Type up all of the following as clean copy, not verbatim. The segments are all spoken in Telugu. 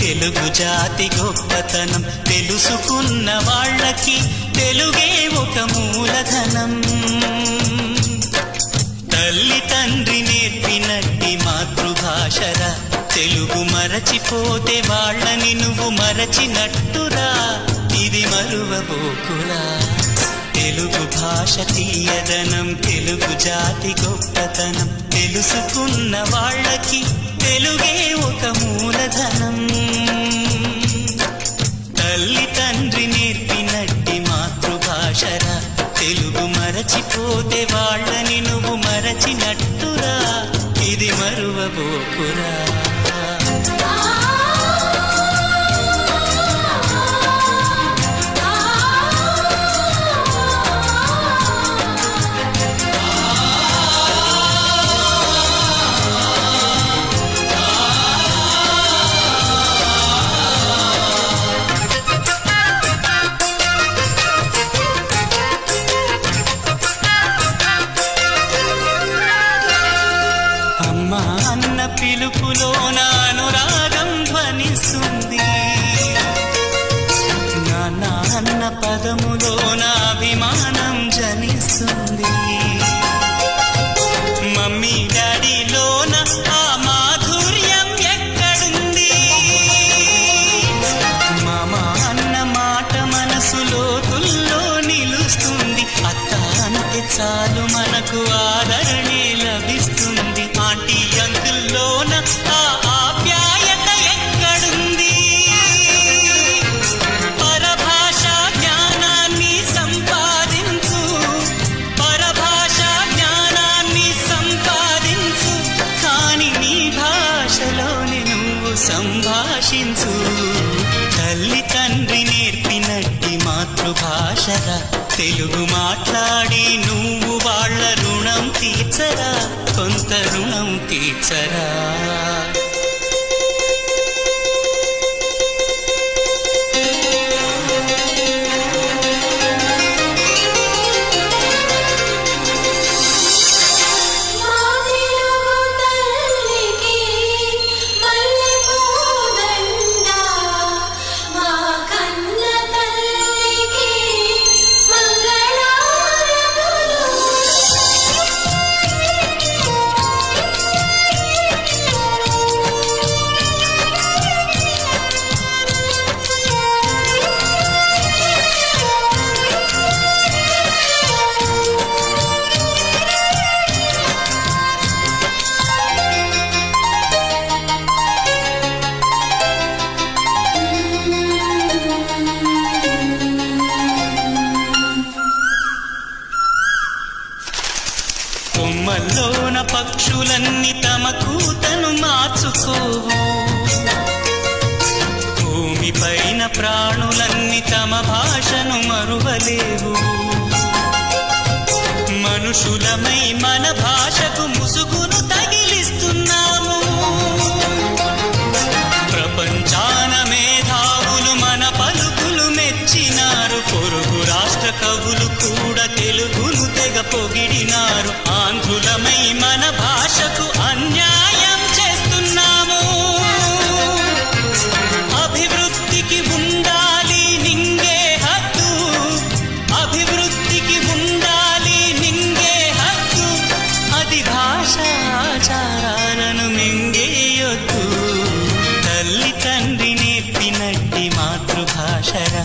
తెలుగు జాతి గొప్పతనం తెలుసుకున్న వాళ్ళకి తెలుగే ఒక మూలధనం. తల్లి తండ్రి నేర్పినట్టి మాతృభాషరా, తెలుగు మరచిపోతే వాళ్ళని నువ్వు మరచినట్టురా, ఇది మరువబోకురా. తెలుగు భాష తీయదనం, తెలుగు జాతి గొప్పతనం తెలుసుకున్న వాళ్ళకి తెలుగే ఒక మూలధనం. తల్లి తండ్రి నేర్పినట్టి మాతృభాషరా, తెలుగు మరచిపోతే వాళ్ళని నువ్వు మరచినట్టురా, ఇది మరువబోకురా. పిలుపులోన అనురాగం ధ్వనిస్తుంది, నాన్న అన్న పదములోన అభిమానం జనిస్తుంది. మమ్మీ డాడీలోన ఆ మాధుర్యం ఎక్కడుంది? మామ అన్న మాట మనసులో తుల్లో నిలుస్తుంది. అత్త అంటే చాలు మనకు ఆదరణే లభిస్తుంది. ఆంటీ అంకుల్లోన ఆ ఆప్యాయత ఎక్కడుంది? పరభాషా జ్ఞానాన్ని సంపాదించు, పరభాషా జ్ఞానాన్ని సంపాదించు, కాని నీ భాషలోనే నువ్వు సంభాషించు. తల్లి తండ్రి నేర్పినట్టి మాతృభాషరా, తెలుగు మాట్లాడి నువ్వు వాళ్ళ రుణం తీర్చరా, కొంత రుణం తీర్చరా. కొమ్మల్లోన పక్షులన్నీ తమ కూతను మార్చుకోవు, భూమిపైన ప్రాణులన్నీ తమ భాషను మరువలేవు. మనుషులమై మన భాషకు ముసుగును తగిలిస్తున్నాము. ప్రపంచాన మేధావులు మన పలుకులు మెచ్చినారు. పొరుగు రాష్ట్ర కవులు కూడా తెలుగును తెగ పొగిడినారు. ఆంధ్రులమై మన భాషకు అన్యాయం చేస్తున్నాము. అభివృద్ధికి ఉండాలి నింగే హక్కు, అభివృద్ధికి ఉండాలి నింగే హక్కు, అది భాషాచారాలను మింగేయొద్దు. తల్లి తండ్రి నేర్పినట్టి మాతృభాషరా,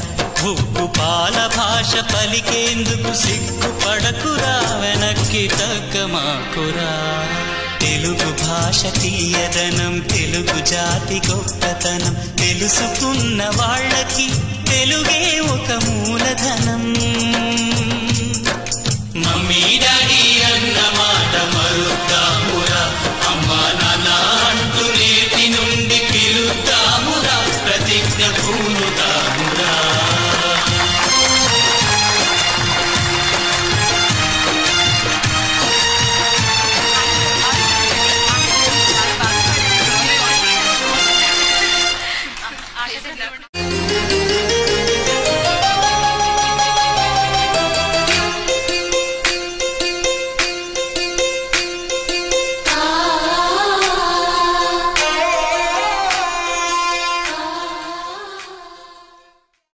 ఉప్పు పాల భాష పలికేందుకు సిగ్గుపడకురా, వెనక్కి తగ్గమాకురా. తెలుగు భాష తీయదనం, తెలుగు జాతి గొప్పతనం తెలుసుకున్న వాళ్ళకి తెలుగే ఒక మూలధనం. మమ్మీ డాడీ అన్న మాట మరుద్దామురా, అమ్మా నాన్న అంటూ నేటి నుండి పిలుద్దామురా, ప్రతిజ్ఞ పూనుతామురా. I